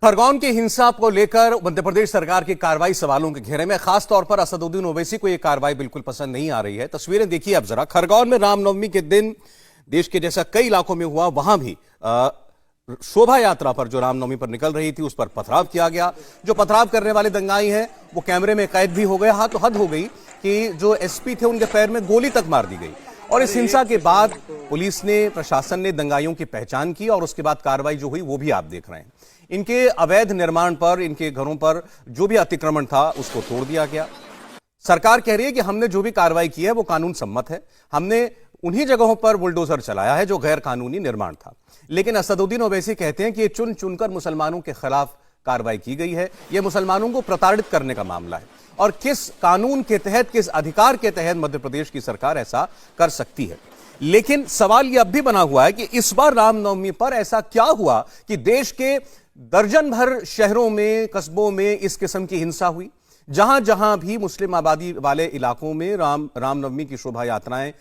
खरगोन की हिंसा को लेकर मध्य प्रदेश सरकार की कार्रवाई सवालों के घेरे में, खासतौर पर असदुद्दीन ओवैसी को यह कार्रवाई बिल्कुल पसंद नहीं आ रही है। तस्वीरें देखिए अब जरा। खरगोन में रामनवमी के दिन देश के जैसा कई इलाकों में हुआ, वहां भी शोभा यात्रा पर जो रामनवमी पर निकल रही थी उस पर पथराव किया गया। जो पथराव करने वाले दंगाई हैं वो कैमरे में कैद भी हो गए। हाँ, तो हद हो गई कि जो एसपी थे उनके पैर में गोली तक मार दी गई। और इस हिंसा के बाद पुलिस ने, प्रशासन ने दंगाइयों की पहचान की और उसके बाद कार्रवाई जो हुई वो भी आप देख रहे हैं। इनके अवैध निर्माण पर, इनके घरों पर जो भी अतिक्रमण था उसको तोड़ दिया गया। सरकार कह रही है कि हमने जो भी कार्रवाई की है वो कानून सम्मत है, हमने उन्हीं जगहों पर बुलडोजर चलाया है जो गैर कानूनी निर्माण था। लेकिन असदुद्दीन ओवैसी कहते हैं कि ये चुन चुनकर मुसलमानों के खिलाफ कार्रवाई की गई है, यह मुसलमानों को प्रताड़ित करने का मामला है। और किस कानून के तहत, किस अधिकार के तहत मध्य प्रदेश की सरकार ऐसा कर सकती है। लेकिन सवाल यह अब भी बना हुआ है कि इस बार रामनवमी पर ऐसा क्या हुआ कि देश के दर्जन भर शहरों में, कस्बों में इस किस्म की हिंसा हुई। जहां जहां भी मुस्लिम आबादी वाले इलाकों में रामनवमी की शोभा यात्राएं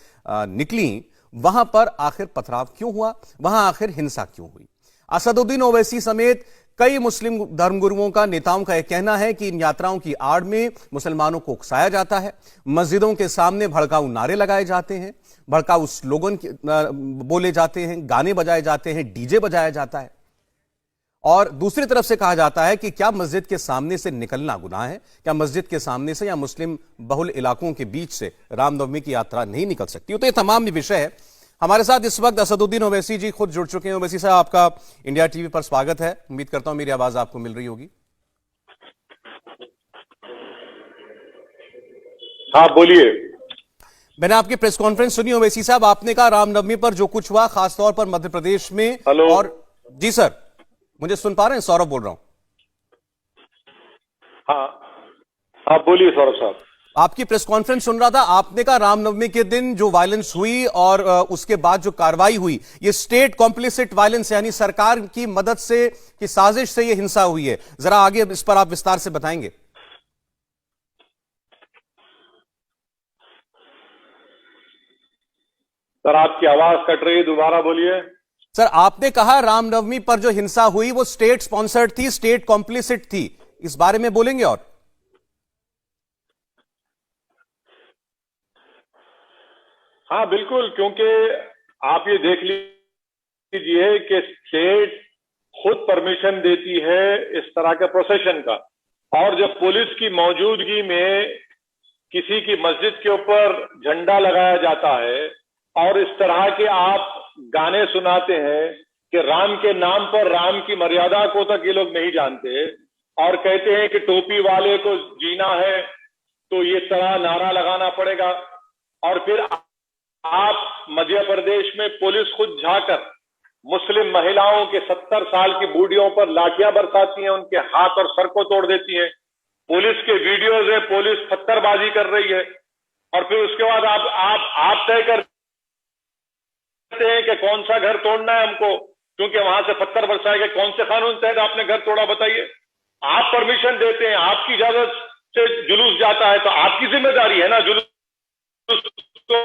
निकली, वहां पर आखिर पथराव क्यों हुआ, वहां आखिर हिंसा क्यों हुई। असदुद्दीन ओवैसी समेत कई मुस्लिम धर्मगुरुओं का, नेताओं का यह कहना है कि इन यात्राओं की आड़ में मुसलमानों को उकसाया जाता है, मस्जिदों के सामने भड़काऊ नारे लगाए जाते हैं, भड़काऊ स्लोगन बोले जाते हैं, गाने बजाए जाते हैं, डीजे बजाया जाता है। और दूसरी तरफ से कहा जाता है कि क्या मस्जिद के सामने से निकलना गुनाह है, क्या मस्जिद के सामने से या मुस्लिम बहुल इलाकों के बीच से रामनवमी की यात्रा नहीं निकल सकती। तो ये तमाम भी विषय है। हमारे साथ इस वक्त असदुद्दीन ओवैसी जी खुद जुड़ चुके हैं। ओवैसी साहब, आपका इंडिया टीवी पर स्वागत है। उम्मीद करता हूं मेरी आवाज आपको मिल रही होगी। हाँ, बोलिए। मैंने आपकी प्रेस कॉन्फ्रेंस सुनी ओवैसी साहब, आपने कहा रामनवमी पर जो कुछ हुआ, खासतौर पर मध्य प्रदेश में। हेलो। और जी सर, मुझे सुन पा रहे हैं? सौरभ बोल रहा हूं। हाँ हाँ, बोलिए सौरभ साहब। आपकी प्रेस कॉन्फ्रेंस सुन रहा था, आपने कहा रामनवमी के दिन जो वायलेंस हुई और उसके बाद जो कार्रवाई हुई, ये स्टेट कॉम्प्लिसिट वायलेंस, यानी सरकार की मदद से, की साजिश से ये हिंसा हुई है। जरा आगे इस पर आप विस्तार से बताएंगे। सर, आपकी आवाज कट रही है, दोबारा बोलिए। सर, आपने कहा रामनवमी पर जो हिंसा हुई वो स्टेट स्पॉन्सर्ड थी, स्टेट कॉम्प्लिसिट थी, इस बारे में बोलेंगे? और हाँ बिल्कुल, क्योंकि आप ये देख लीजिए कि स्टेट खुद परमिशन देती है इस तरह के प्रोसेशन का, और जब पुलिस की मौजूदगी में किसी की मस्जिद के ऊपर झंडा लगाया जाता है और इस तरह के आप गाने सुनाते हैं कि राम के नाम पर, राम की मर्यादा को तक ये लोग नहीं जानते, और कहते हैं कि टोपी वाले को जीना है तो ये तरह नारा लगाना पड़ेगा। और फिर आप मध्य प्रदेश में पुलिस खुद जाकर मुस्लिम महिलाओं के 70 साल की बूढ़ियों पर लाठियां बरसाती है, उनके हाथ और सर को तोड़ देती है। पुलिस के वीडियोज है, पुलिस पत्थरबाजी कर रही है। और फिर उसके बाद आप तय करते हैं कि कौन सा घर तोड़ना है हमको, क्योंकि वहां से पत्थर बरसाए गए। कौन से कानून तहत आपने घर तोड़ा, बताइए? आप परमिशन देते हैं, आपकी इजाजत से जुलूस जाता है, तो आपकी जिम्मेदारी है ना जुलूस को